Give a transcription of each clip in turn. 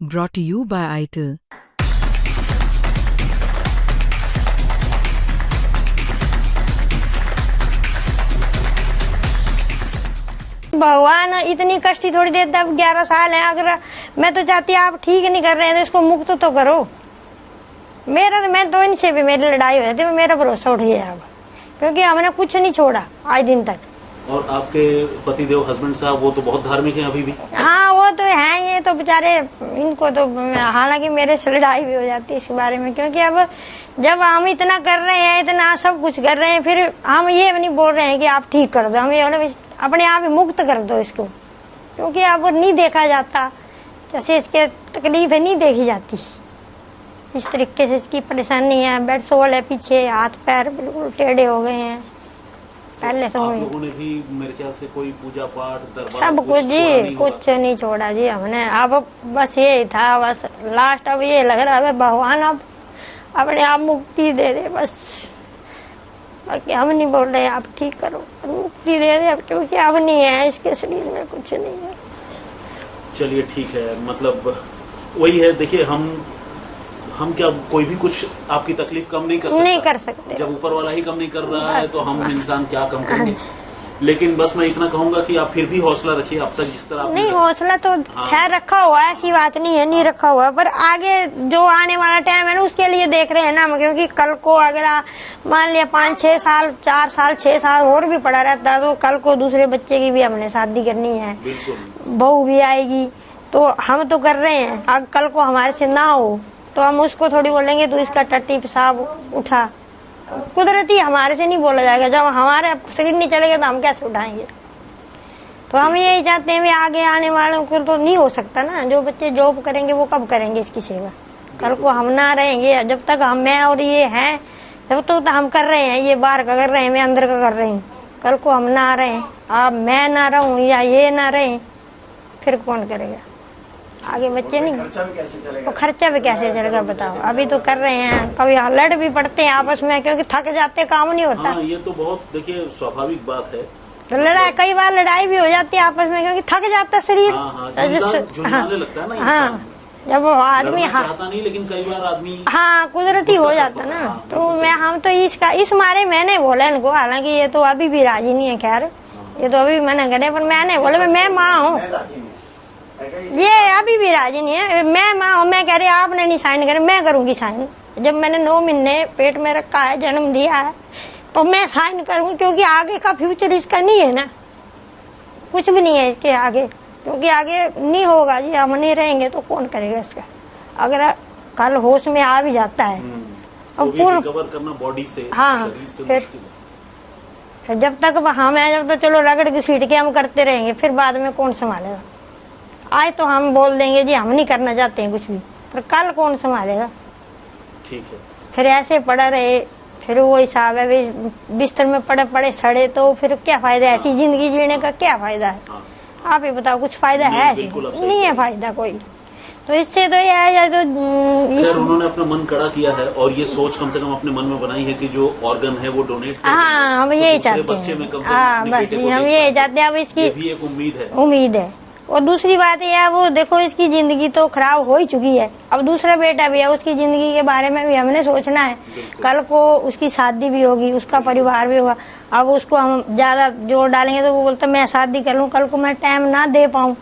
Brought to you by ITIL. भगवान इतनी कष्टी थोड़ी देता। अब 11 साल है, अगर मैं तो चाहती आप ठीक नहीं कर रहे हैं तो इसको मुक्त तो करो। मैं तो इनसे भी मेरी लड़ाई हो जाती है, मेरा भरोसा उठ गया अब, क्योंकि हमने कुछ नहीं छोड़ा आज दिन तक। और आपके पतिदेव हस्बैंड साहब वो तो बहुत धार्मिक हैं अभी भी। हाँ वो तो है, ये तो बेचारे इनको तो हालांकि मेरे से लड़ाई भी हो जाती है इस बारे में, क्योंकि अब जब हम इतना कर रहे हैं, इतना सब कुछ कर रहे हैं, फिर हम ये नहीं बोल रहे हैं कि आप ठीक कर दो, हम ये अपने आप ही मुक्त कर दो इसको, क्योंकि अब नहीं देखा जाता, जैसे इसके तकलीफ है नहीं देखी जाती। इस तरीके से इसकी परेशानी है, बेड सोल है, पीछे हाथ पैर बिल्कुल टेढ़े हो गए हैं। पहले तो आप लोगों ने भी मेरे ख्याल से कोई पूजा पाठ दरबार सब कुछ जी कुछ नहीं छोड़ा जी हमने। अब बस ये था, बस लास्ट अब ये लग रहा है भगवान अब अपने आप मुक्ति दे दे बस। बाकी हम नहीं बोल रहे आप ठीक करो, मुक्ति दे दे अब, क्योंकि अब नहीं है इसके शरीर में, कुछ नहीं है। चलिए ठीक है, मतलब वही है। देखिए हम क्या कोई भी कुछ आपकी तकलीफ कम नहीं कर सकता, नहीं कर सकते। जब ऊपर वाला ही कम नहीं कर रहा है तो हम इंसान क्या कम करेंगे। लेकिन बस मैं इतना कहूंगा कि आप फिर भी हौसला रखिए। अब तक जिस तरह आपने नहीं हौसला तो खैर रखा हुआ है, ऐसी बात नहीं है नहीं रखा हुआ, पर आगे जो आने वाला टाइम है ना उसके लिए देख रहे हैं ना, क्योंकि कल को अगर मान लिया 5-6 साल 4 साल 6 साल और भी पड़ा रहता है तो कल को दूसरे बच्चे की भी हमने शादी करनी है, बहू भी आएगी, तो हम तो कर रहे हैं। अगर कल को हमारे से ना हो तो हम उसको थोड़ी बोलेंगे तो इसका टट्टी पेशाब उठा, कुदरती हमारे से नहीं बोला जाएगा। जब हमारे शरीर नहीं चलेगा तो हम कैसे उठाएंगे। तो हम यही चाहते हैं भी आगे आने वालों को तो नहीं हो सकता ना, जो बच्चे जॉब करेंगे वो कब करेंगे इसकी सेवा। कल को हम ना रहेंगे, जब तक हम मैं और ये हैं जब तो हम कर रहे हैं, ये बाहर का कर रहे हैं, मैं अंदर का कर रही हूँ। कल को हम ना रहें, अब मैं ना रहूँ या ये ना रहे, फिर कौन करेगा आगे बच्चे नहीं। तो खर्चा भी कैसे चलेगा बताओ। अभी तो कर रहे हैं, कभी लड़ भी पड़ते हैं आपस में, क्योंकि थक जाते काम नहीं होता। हाँ, ये तो बहुत देखिए स्वाभाविक बात है। तो लड़ाई कई बार लड़ाई भी हो जाती है आपस में, क्योंकि थक जाता शरीर। झुंझुनाने लगता है ना हाँ, जब वो आदमी चाहता नहीं, लेकिन कई बार आदमी हाँ कुदरती हो जाता ना। तो हम तो इस मारे मैंने बोला इनको, हालांकि ये तो अभी भी राजी नहीं है, खैर ये तो अभी मना करे, पर मैंने बोला मैं माँ हूँ, ये अभी भी राजी नहीं है। मैं माँ हूँ, मैं कह रही आपने नहीं साइन करे, मैं करूँगी साइन। जब मैंने 9 महीने पेट में रखा है, जन्म दिया है, तो मैं साइन करूँगी, क्योंकि आगे का फ्यूचर इसका नहीं है ना, कुछ भी नहीं है इसके आगे, क्योंकि आगे नहीं होगा जी, हम नहीं रहेंगे तो कौन करेगा इसका। अगर कल होश में आ भी जाता है अब पूर्ण कवर करना बॉडी से, हाँ फिर जब तक हम है, जब तो चलो रगड़ की सीट के हम करते रहेंगे, फिर बाद में कौन संभालेगा। आज तो हम बोल देंगे जी हम नहीं करना चाहते हैं कुछ भी, पर कल कौन संभालेगा। ठीक है, फिर ऐसे पड़ा रहे, फिर वो हिसाब है बिस्तर में पड़े पड़े सड़े, तो फिर क्या फायदा है ऐसी जिंदगी जीने का, क्या फायदा है। आप ही बताओ, कुछ फायदा है ऐसे? नहीं है फायदा कोई। तो इससे तो ये है तो उन्होंने अपना मन कड़ा किया है और ये सोच कम से कम अपने मन में बनाई है कि जो ऑर्गन है वो डोनेट कर देंगे। हाँ हम यही चाहते हैं, हाँ बस हम यही चाहते हैं। अब इसकी भी एक उम्मीद है। और दूसरी बात यह है, वो देखो इसकी जिंदगी तो खराब हो ही चुकी है, अब दूसरा बेटा भी है, उसकी जिंदगी के बारे में भी हमने सोचना है। कल को उसकी शादी भी होगी, उसका परिवार भी होगा। अब उसको हम ज्यादा जोर डालेंगे तो वो बोलता मैं शादी कर लूँ, कल को मैं टाइम ना दे पाऊँ।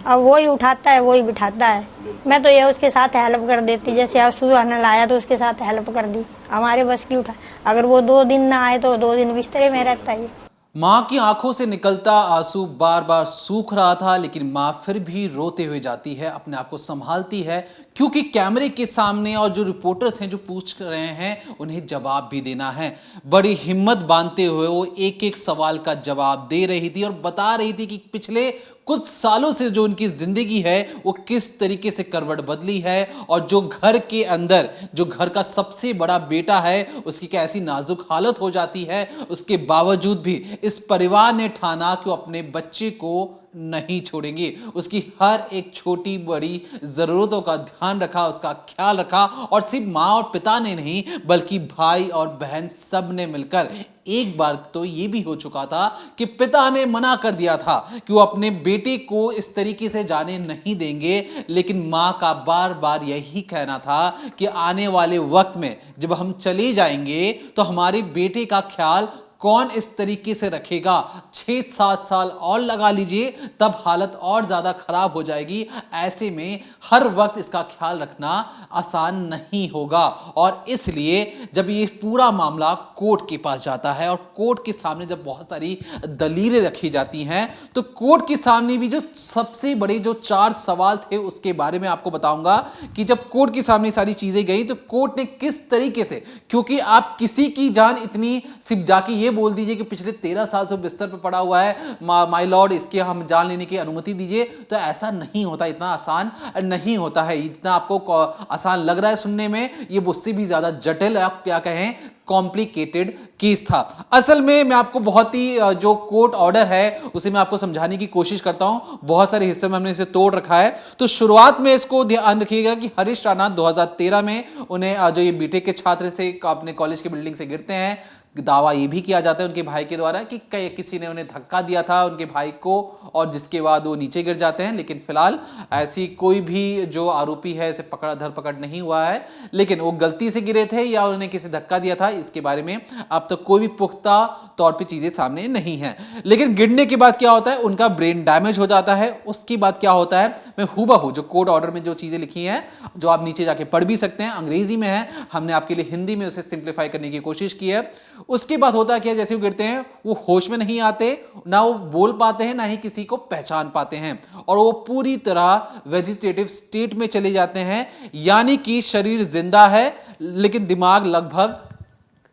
अब वही उठाता है वही बिठाता है। मैं तो ये उसके साथ हेल्प कर देती, जैसे अब सुबह ने लाया तो उसके साथ हेल्प कर दी, हमारे बस की उठा। अगर वो 2 दिन ना आए तो 2 दिन बिस्तरे में रहता है। माँ की आंखों से निकलता आंसू बार बार सूख रहा था, लेकिन माँ फिर भी रोते हुए जाती है, अपने आप को संभालती है, क्योंकि कैमरे के सामने और जो रिपोर्टर्स हैं जो पूछ रहे हैं उन्हें जवाब भी देना है। बड़ी हिम्मत बांधते हुए वो एक एक सवाल का जवाब दे रही थी और बता रही थी कि पिछले कुछ सालों से जो उनकी जिंदगी है वो किस तरीके से करवट बदली है, और जो घर के अंदर जो घर का सबसे बड़ा बेटा है उसकी क्या ऐसी नाजुक हालत हो जाती है। उसके बावजूद भी इस परिवार ने ठाना कि वो अपने बच्चे को नहीं छोड़ेंगे। उसकी हर एक छोटी बड़ी जरूरतों का ध्यान रखा, उसका ख्याल रखा, और सिर्फ माँ और पिता ने नहीं बल्कि भाई और बहन सब ने मिलकर। एक बार तो ये भी हो चुका था कि पिता ने मना कर दिया था कि वो अपने बेटे को इस तरीके से जाने नहीं देंगे, लेकिन माँ का बार बार यही कहना था कि आने वाले वक्त में जब हम चले जाएंगे तो हमारे बेटे का ख्याल कौन इस तरीके से रखेगा। 6-7 साल और लगा लीजिए, तब हालत और ज्यादा खराब हो जाएगी। ऐसे में हर वक्त इसका ख्याल रखना आसान नहीं होगा, और इसलिए जब ये पूरा मामला कोर्ट के पास जाता है और कोर्ट के सामने जब बहुत सारी दलीलें रखी जाती हैं, तो कोर्ट के सामने भी जो सबसे बड़े जो 4 सवाल थे उसके बारे में आपको बताऊंगा कि जब कोर्ट के सामने सारी चीजें गई तो कोर्ट ने किस तरीके से, क्योंकि आप किसी की जान इतनी सिर्फ जाके ये बोल दीजिए कि पिछले 13 साल से बिस्तर पर पड़ा हुआ है, माय लॉर्ड इसके हम जान लेने की अनुमति दीजिए, तो ऐसा नहीं होता, इतना आसान नहीं होता है। इतना आपको आसान लग रहा है सुनने में, ये मुझसे भी ज्यादा जटिल, आप क्या कहें, कॉम्प्लिकेटेड केस था। असल में मैं आपको बहुत ही जो कोर्ट ऑर्डर है उसे मैं आपको समझाने की कोशिश करता हूं, बहुत सारे हिस्से में हमने इसे तोड़ रखा है। तो शुरुआत में इसको ध्यान रखिएगा कि हरीश राणा 2013 में उन्हें जो ये बीटेक के छात्र से अपने कॉलेज की बिल्डिंग से गिरते हैं, दावा ये भी किया जाता है उनके भाई के द्वारा कि किसी ने उन्हें धक्का दिया था उनके भाई को, और जिसके बाद वो नीचे गिर जाते हैं। लेकिन फिलहाल ऐसी कोई भी जो आरोपी है इसे धरपकड़ नहीं हुआ है, लेकिन वो गलती से गिरे थे या उन्हें किसी धक्का दिया था, इसके बारे में अब तक कोई भी पुख्ता तौर पे चीजें सामने नहीं है। लेकिन गिरने के बाद क्या होता है, उनका ब्रेन डैमेज हो जाता है। उसके बाद क्या होता है, मैं हूबहू जो कोर्ट ऑर्डर में जो चीजें लिखी हैं, जो आप नीचे जाके पढ़ भी सकते हैं, अंग्रेजी में है, हमने आपके लिए हिंदी में उसे सिंप्लीफाई करने की कोशिश की है। उसके बाद होता क्या, जैसे वो गिरते हैं वो होश में नहीं आते, ना वो बोल पाते हैं, ना ही किसी को पहचान पाते हैं, और वो पूरी तरह वेजिटेटिव स्टेट में चले जाते हैं। यानी कि शरीर जिंदा है लेकिन दिमाग लगभग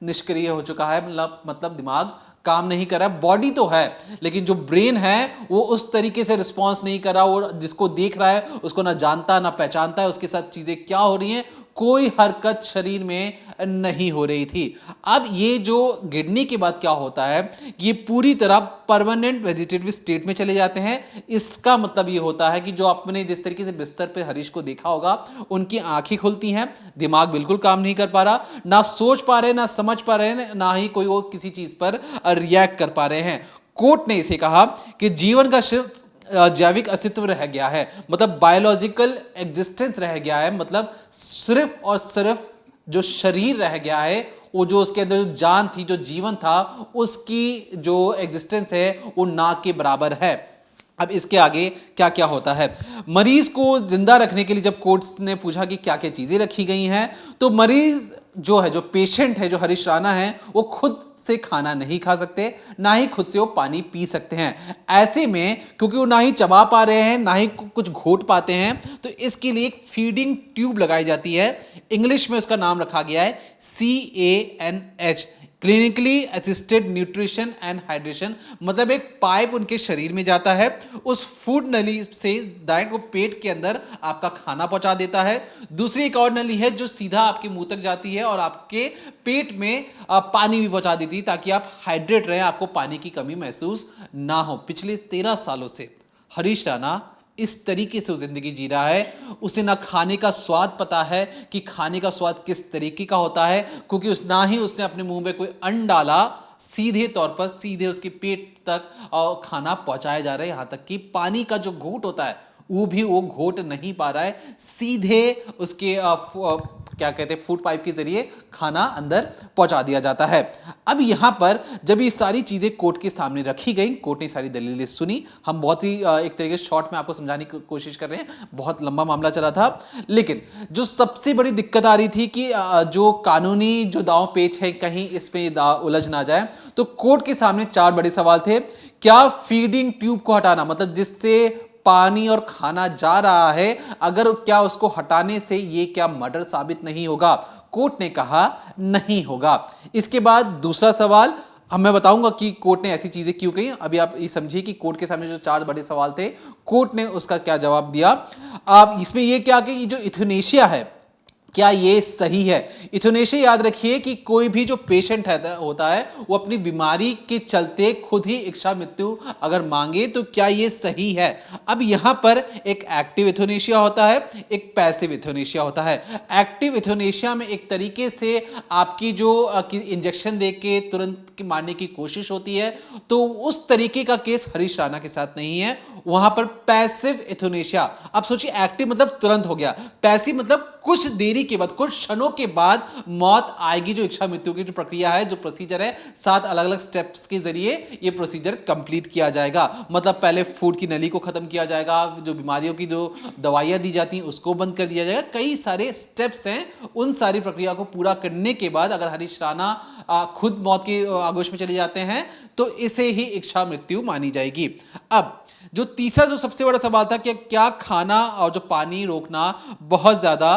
निष्क्रिय हो चुका है, मतलब दिमाग काम नहीं कर रहा है। बॉडी तो है लेकिन जो ब्रेन है वो उस तरीके से रिस्पॉन्स नहीं कर रहा, वो जिसको देख रहा है उसको ना जानता ना पहचानता है, उसके साथ चीजें क्या हो रही हैं, कोई हरकत शरीर में नहीं हो रही थी। अब ये जो गिरने के बाद क्या होता है, ये पूरी तरह परमानेंट वेजिटेटिव स्टेट में चले जाते हैं। इसका मतलब ये होता है कि जो आपने जिस तरीके से बिस्तर पे हरीश को देखा होगा, उनकी आंखें खुलती हैं, दिमाग बिल्कुल काम नहीं कर पा रहा, ना सोच पा रहे, ना समझ पा रहे, ना ही कोई वो किसी चीज पर रिएक्ट कर पा रहे हैं। कोर्ट ने इसे कहा कि जीवन का सिर्फ जैविक अस्तित्व रह गया है, मतलब बायोलॉजिकल एग्जिस्टेंस रह गया है, मतलब सिर्फ और सिर्फ जो शरीर रह गया है, वो जो उसके अंदर जो जान थी, जो जीवन था, उसकी जो एग्जिस्टेंस है वो ना के बराबर है। अब इसके आगे क्या क्या होता है, मरीज को जिंदा रखने के लिए जब कोर्ट्स ने पूछा कि क्या क्या चीजें रखी गई हैं, तो मरीज जो है, जो पेशेंट है, जो हरीश राणा है, वो खुद से खाना नहीं खा सकते, ना ही खुद से वो पानी पी सकते हैं। ऐसे में क्योंकि वो ना ही चबा पा रहे हैं, ना ही कुछ घोट पाते हैं, तो इसके लिए एक फीडिंग ट्यूब लगाई जाती है। इंग्लिश में उसका नाम रखा गया है CANH, clinically assisted nutrition and hydration, मतलब एक पाइप उनके शरीर में जाता है, उस फूड नली से डायरेक्ट वो पेट के अंदर आपका खाना पहुंचा देता है। दूसरी एक और नली है जो सीधा आपके मुंह तक जाती है और आपके पेट में पानी भी पहुंचा देती है, ताकि आप हाइड्रेट रहें, आपको पानी की कमी महसूस ना हो। पिछले 13 सालों से हरीश राणा इस तरीके से जिंदगी जी रहा है। उसे ना खाने का स्वाद पता है कि खाने का स्वाद किस तरीके का होता है, क्योंकि ना ही उसने अपने मुंह में कोई अन्न डाला, सीधे तौर पर सीधे उसके पेट तक खाना पहुंचाया जा रहा है। यहां तक कि पानी का जो घूंट होता है वो भी वो घोट नहीं पा रहा है, सीधे उसके क्या कहते हैं फूड पाइप के जरिए खाना अंदर पहुंचा दिया जाता है। अब यहां पर जब ये सारी चीजें कोर्ट के सामने रखी गई, कोर्ट ने सारी दलीलें सुनी। हम बहुत ही एक तरीके से शॉर्ट में आपको समझाने की कोशिश कर रहे हैं, बहुत लंबा मामला चला था। लेकिन जो सबसे बड़ी दिक्कत आ रही थी कि जो कानूनी जो दांव पेच है कहीं इसमें उलझ ना जाए, तो कोर्ट के सामने 4 बड़े सवाल थे। क्या फीडिंग ट्यूब को हटाना, मतलब जिससे पानी और खाना जा रहा है, अगर क्या उसको हटाने से ये क्या मर्डर साबित नहीं होगा? कोर्ट ने कहा नहीं होगा। इसके बाद दूसरा सवाल, मैं बताऊंगा कि कोर्ट ने ऐसी चीजें क्यों कही। अभी आप ये समझिए कि कोर्ट के सामने जो 4 बड़े सवाल थे, कोर्ट ने उसका क्या जवाब दिया। अब इसमें ये क्या कि जो यूथनेशिया है क्या ये सही है? इथोनेशिया याद रखिए कि कोई भी जो पेशेंट होता है वो अपनी बीमारी के चलते खुद ही इच्छा मृत्यु अगर मांगे तो क्या ये सही है? अब यहां पर एक एक्टिव इथोनेशिया होता है, एक पैसिव इथोनेशिया होता है। एक्टिव इथोनेशिया में एक तरीके से आपकी जो इंजेक्शन देके तुरंत मारने की कोशिश होती है, तो उस तरीके का केस हरीश राणा के साथ नहीं है। वहां पर पैसिव इथोनेशिया, अब सोचिए एक्टिव मतलब तुरंत हो गया, पैसिव मतलब कुछ देरी के बाद, कुछ क्षणों के बाद मौत आएगी। जो इच्छा मृत्यु की जो प्रक्रिया है, जो प्रोसीजर है, 7 अलग अलग स्टेप्स के जरिए ये प्रोसीजर कंप्लीट किया जाएगा। मतलब पहले फूड की नली को खत्म किया जाएगा, जो बीमारियों की जो दवाइयां दी जाती हैं उसको बंद कर दिया जाएगा। कई सारे स्टेप्स हैं, उन सारी प्रक्रिया को पूरा करने के बाद अगर हरीश राणा खुद मौत के आगोश में चले जाते हैं तो इसे ही इच्छा मृत्यु मानी जाएगी। अब जो तीसरा जो सबसे बड़ा सवाल था कि क्या खाना और जो पानी रोकना बहुत ज्यादा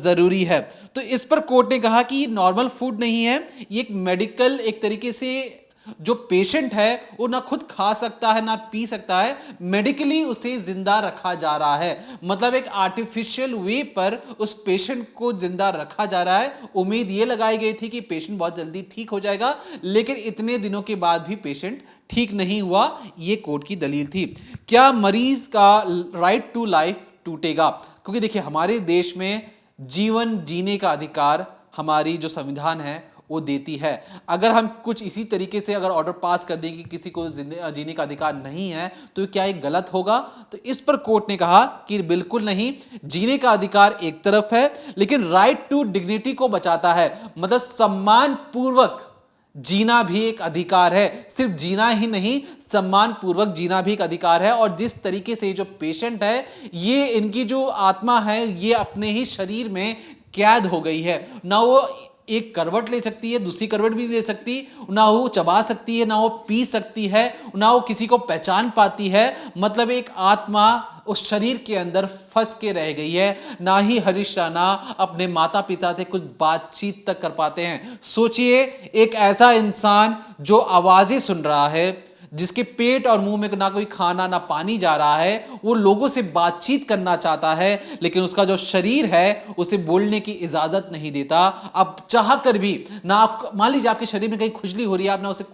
जरूरी है, तो इस पर कोर्ट ने कहा कि ये नॉर्मल फूड नहीं है, ये एक मेडिकल एक तरीके से जो पेशेंट है वो ना खुद खा सकता है ना पी सकता है, मेडिकली उसे जिंदा रखा जा रहा है। मतलब एक आर्टिफिशियल वे पर उस पेशेंट को जिंदा रखा जा रहा है। उम्मीद ये लगाई गई थी कि पेशेंट बहुत जल्दी ठीक हो जाएगा, लेकिन इतने दिनों के बाद भी पेशेंट ठीक नहीं हुआ, ये कोर्ट की दलील थी। क्या मरीज का राइट टू लाइफ टूटेगा? क्योंकि देखिए हमारे देश में जीवन जीने का अधिकार हमारी जो संविधान है वो देती है। अगर हम कुछ इसी तरीके से अगर ऑर्डर पास कर दें कि किसी को जीने का अधिकार नहीं है तो क्या ये गलत होगा? तो इस पर कोर्ट ने कहा कि बिल्कुल नहीं, जीने का अधिकार एक तरफ है लेकिन राइट टू डिग्निटी को बचाता है। मतलब सम्मान पूर्वक जीना भी एक अधिकार है, सिर्फ जीना ही नहीं, सम्मान पूर्वक जीना भी एक अधिकार है। और जिस तरीके से जो पेशेंट है, ये इनकी जो आत्मा है ये अपने ही शरीर में कैद हो गई है, ना वो एक करवट ले सकती है, दूसरी करवट भी ले सकती, ना वो चबा सकती है, ना वो पी सकती है, ना वो किसी को पहचान पाती है। मतलब एक आत्मा उस शरीर के अंदर फंस के रह गई है। ना ही हरीश राणा अपने माता पिता से कुछ बातचीत तक कर पाते हैं। सोचिए एक ऐसा इंसान जो आवाजें सुन रहा है, जिसके पेट और मुंह में ना कोई खाना ना पानी जा रहा है, वो लोगों से बातचीत करना चाहता है लेकिन उसका जो शरीर है उसे बोलने की इजाजत नहीं देता। अब चाह कर भी ना, आप मान लीजिए आपके शरीर में कहीं खुजली हो रही है, आप ना उसे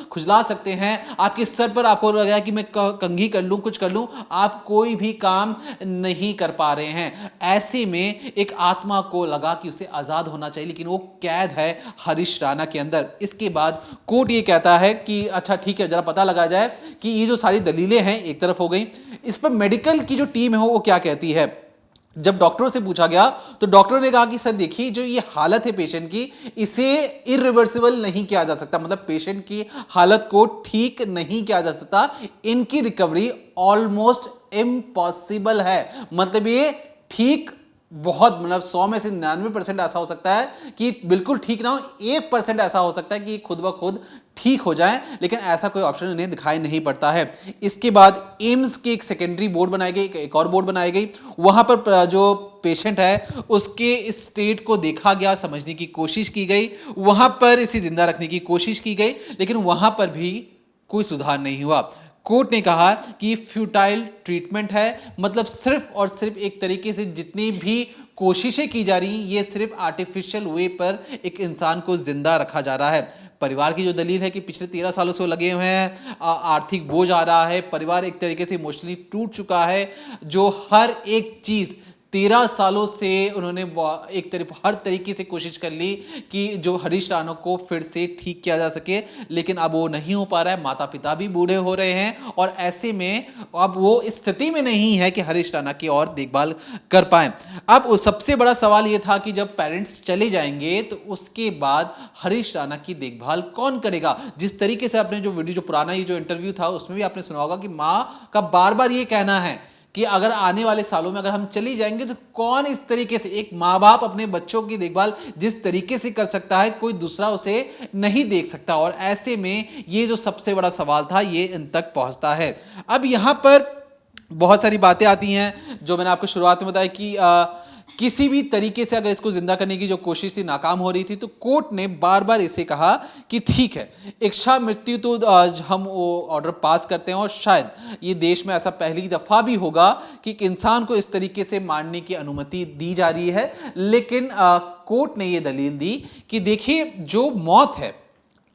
खुजला सकते हैं, आपके सर पर आपको लगा कि मैं कंघी कर लूं, कुछ कर लूं, आप कोई भी काम नहीं कर पा रहे हैं। ऐसे में एक आत्मा को लगा कि उसे आजाद होना चाहिए, लेकिन वो कैद है हरीश राणा के अंदर। इसके बाद कोर्ट ये कहता है कि अच्छा ठीक है, जरा पता लगा जाए कि ये जो सारी दलीलें हैं एक तरफ हो गई, इस पर मेडिकल की जो टीम है वो क्या कहती है। जब डॉक्टरों से पूछा गया तो डॉक्टरों ने कहा कि सर देखिए, जो ये हालत है पेशेंट की, इसे इरिवर्सिबल नहीं किया जा सकता। मतलब पेशेंट की हालत को ठीक नहीं किया जा सकता, इनकी रिकवरी ऑलमोस्ट इम्पॉसिबल है। मतलब ये ठीक बहुत, मतलब 100 में से 99% ऐसा हो सकता है कि बिल्कुल ठीक ना हो, 1% ऐसा हो सकता है कि खुद ब खुद ठीक हो जाए, लेकिन ऐसा कोई ऑप्शन इन्हें दिखाई नहीं पड़ता है। इसके बाद एम्स की एक सेकेंडरी बोर्ड बनाई गई, एक और बोर्ड बनाई गई। वहां पर जो पेशेंट है उसके इस स्टेट को देखा गया, समझने की कोशिश की गई, वहां पर इसे जिंदा रखने की कोशिश की गई, लेकिन वहां पर भी कोई सुधार नहीं हुआ। कोर्ट ने कहा कि फ्यूटाइल ट्रीटमेंट है, मतलब सिर्फ और सिर्फ एक तरीके से जितनी भी कोशिशें की जा रही ये सिर्फ आर्टिफिशियल वे पर एक इंसान को जिंदा रखा जा रहा है। परिवार की जो दलील है कि पिछले 13 सालों से वो लगे हुए हैं, आर्थिक बोझ आ रहा है, परिवार एक तरीके से इमोशनली टूट चुका है, जो हर एक चीज 13 सालों से उन्होंने एक तरफ हर तरीके से कोशिश कर ली कि जो हरीश राणा को फिर से ठीक किया जा सके, लेकिन अब वो नहीं हो पा रहा है। माता पिता भी बूढ़े हो रहे हैं और ऐसे में अब वो इस स्थिति में नहीं है कि हरीश राणा की और देखभाल कर पाए। अब सबसे बड़ा सवाल ये था कि जब पेरेंट्स चले जाएंगे तो उसके बाद हरीश राणा की देखभाल कौन करेगा। जिस तरीके से आपने जो वीडियो, जो पुराना ये जो इंटरव्यू था उसमें भी आपने सुना होगा कि माँ का बार बार ये कहना है कि अगर आने वाले सालों में अगर हम चली जाएंगे तो कौन इस तरीके से, एक माँ बाप अपने बच्चों की देखभाल जिस तरीके से कर सकता है कोई दूसरा उसे नहीं देख सकता। और ऐसे में ये जो सबसे बड़ा सवाल था ये इन तक पहुंचता है। अब यहाँ पर बहुत सारी बातें आती हैं जो मैंने आपको शुरुआत में बताया किसी भी तरीके से अगर इसको जिंदा करने की जो कोशिश थी नाकाम हो रही थी, तो कोर्ट ने बार बार इसे कहा कि ठीक है, इच्छा मृत्यु तो आज हम वो ऑर्डर पास करते हैं, और शायद ये देश में ऐसा पहली दफा भी होगा कि एक इंसान को इस तरीके से मारने की अनुमति दी जा रही है। लेकिन कोर्ट ने ये दलील दी कि देखिए, जो मौत है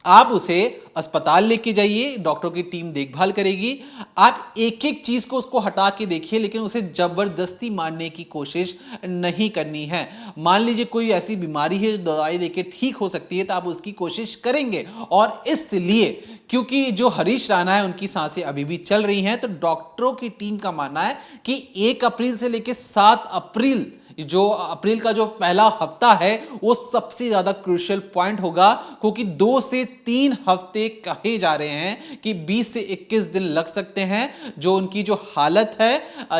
आप उसे अस्पताल लेके जाइए, डॉक्टरों की टीम देखभाल करेगी, आप एक एक चीज को उसको हटा के देखिए, लेकिन उसे जबरदस्ती मारने की कोशिश नहीं करनी है। मान लीजिए कोई ऐसी बीमारी है जो दवाई देके ठीक हो सकती है, तो आप उसकी कोशिश करेंगे। और इसलिए क्योंकि जो हरीश राणा है उनकी सांसें अभी भी चल रही हैं, तो डॉक्टरों की टीम का मानना है कि 1 अप्रैल से लेकर 7 अप्रैल, जो अप्रैल का जो पहला हफ्ता है, वो सबसे ज्यादा क्रूशियल पॉइंट होगा, क्योंकि 2 से 3 हफ्ते कहे जा रहे हैं कि 20 से 21 दिन लग सकते हैं, जो उनकी जो हालत है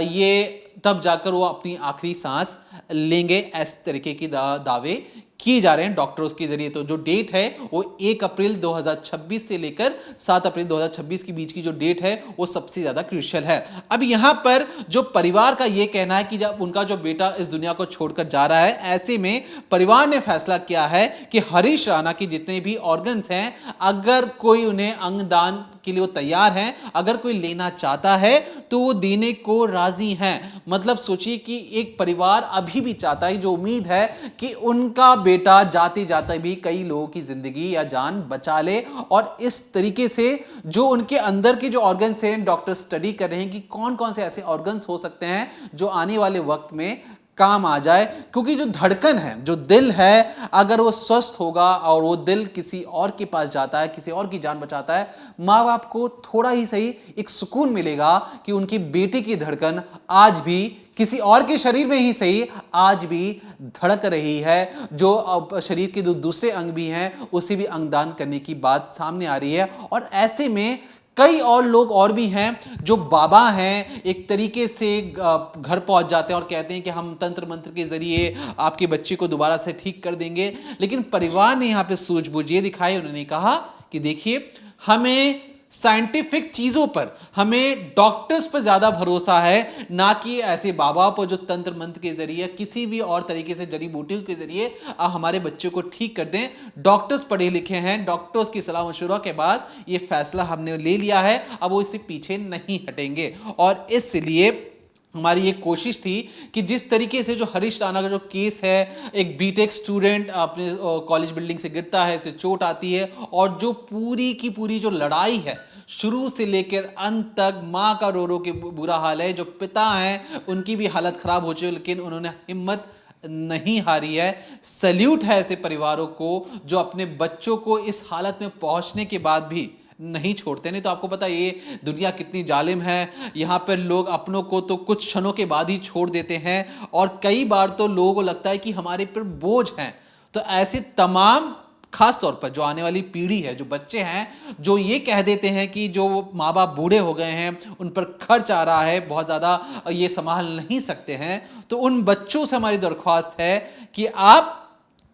ये तब जाकर वो अपनी आखिरी सांस लेंगे। इस तरीके की दावे किए जा रहे हैं डॉक्टर्स के जरिए। तो जो डेट है वो 1 अप्रैल 2026 से लेकर 7 अप्रैल 2026 के बीच की जो डेट है वो सबसे ज्यादा क्रूशियल है। अब यहां पर जो परिवार का ये कहना है कि जब उनका जो बेटा इस दुनिया को छोड़कर जा रहा है, ऐसे में परिवार ने फैसला किया है कि हरीश राणा के जितने भी ऑर्गन्स हैं, अगर कोई उन्हें अंगदान के लिए वो तैयार हैं, अगर कोई लेना चाहता है तो वो देने को राजी हैं। मतलब सोचिए कि एक परिवार अभी भी चाहता है, जो उम्मीद है कि उनका बेटा जाते जाते भी कई लोगों की जिंदगी या जान बचा ले। और इस तरीके से जो उनके अंदर के जो ऑर्गन्स हैं, डॉक्टर स्टडी कर रहे हैं कि कौन कौन से ऐसे ऑर्गन्स हो सकते हैं जो आने वाले वक्त में काम आ जाए। क्योंकि जो धड़कन है, जो दिल है, अगर वो स्वस्थ होगा और वो दिल किसी और के पास जाता है, किसी और की जान बचाता है, माँ बाप को थोड़ा ही सही एक सुकून मिलेगा कि उनकी बेटी की धड़कन आज भी किसी और के शरीर में ही सही आज भी धड़क रही है। जो शरीर के जो दूसरे अंग भी हैं, उसे भी अंगदान करने की बात सामने आ रही है। और ऐसे में कई और लोग और भी हैं जो बाबा हैं, एक तरीके से घर पहुंच जाते हैं और कहते हैं कि हम तंत्र मंत्र के जरिए आपके बच्चे को दोबारा से ठीक कर देंगे। लेकिन परिवार ने यहाँ पे सूझबूझ ये दिखाई, उन्होंने कहा कि देखिए, हमें साइंटिफिक चीजों पर, हमें डॉक्टर्स पर ज्यादा भरोसा है, ना कि ऐसे बाबा पर जो तंत्र मंत्र के जरिए, किसी भी और तरीके से जड़ी बूटियों के जरिए हमारे बच्चों को ठीक कर दें। डॉक्टर्स पढ़े लिखे हैं, डॉक्टर्स की सलाह मशवरा के बाद ये फैसला हमने ले लिया है, अब वो इससे पीछे नहीं हटेंगे। और इसलिए हमारी ये कोशिश थी कि जिस तरीके से जो हरीश राणा का जो केस है, एक बीटेक स्टूडेंट अपने कॉलेज बिल्डिंग से गिरता है, इसे चोट आती है, और जो पूरी की पूरी जो लड़ाई है शुरू से लेकर अंत तक, माँ का रो रो के बुरा हाल है, जो पिता हैं उनकी भी हालत खराब हो चुकी है, लेकिन उन्होंने हिम्मत नहीं हारी है। सल्यूट है ऐसे परिवारों को जो अपने बच्चों को इस हालत में पहुंचने के बाद भी नहीं छोड़ते। नहीं तो आपको पता है ये दुनिया कितनी जालिम है, यहाँ पर लोग अपनों को तो कुछ क्षणों के बाद ही छोड़ देते हैं, और कई बार तो लोगों को लगता है कि हमारे पर बोझ हैं। तो ऐसे तमाम, खास तौर पर जो आने वाली पीढ़ी है, जो बच्चे हैं, जो ये कह देते हैं कि जो माँ बाप बूढ़े हो गए हैं, उन पर खर्च आ रहा है बहुत ज़्यादा, ये संभाल नहीं सकते हैं, तो उन बच्चों से हमारी दरख्वास्त है कि आप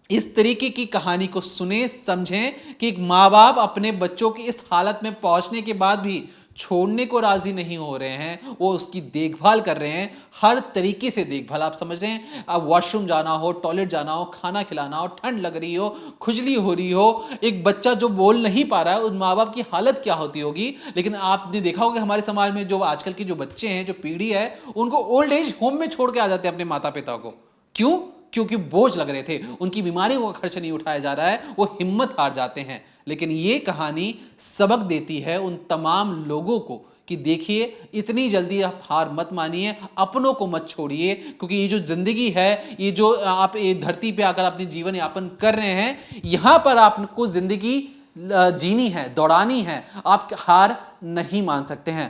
इस तरीके की कहानी को सुने, समझें कि एक माँ बाप अपने बच्चों की इस हालत में पहुंचने के बाद भी छोड़ने को राजी नहीं हो रहे हैं, वो उसकी देखभाल कर रहे हैं, हर तरीके से देखभाल। आप समझ रहे हैं, अब वॉशरूम जाना हो, टॉयलेट जाना हो, खाना खिलाना हो, ठंड लग रही हो, खुजली हो रही हो, एक बच्चा जो बोल नहीं पा रहा है, उस माँ बाप की हालत क्या होती होगी। लेकिन आपने देखा होगा हमारे समाज में जो आजकल के जो बच्चे हैं, जो पीढ़ी है, उनको ओल्ड एज होम में छोड़ के आ जाते हैं अपने माता पिता को। क्यों? क्योंकि बोझ लग रहे थे, उनकी बीमारियों का खर्च नहीं उठाया जा रहा है, वो हिम्मत हार जाते हैं। लेकिन ये कहानी सबक देती है उन तमाम लोगों को कि देखिए, इतनी जल्दी आप हार मत मानिए, अपनों को मत छोड़िए, क्योंकि ये जो जिंदगी है, ये जो आप ये धरती पे आकर अपने जीवन यापन कर रहे हैं, यहाँ पर आपको जिंदगी जीनी है, दौड़ानी है, आप हार नहीं मान सकते हैं।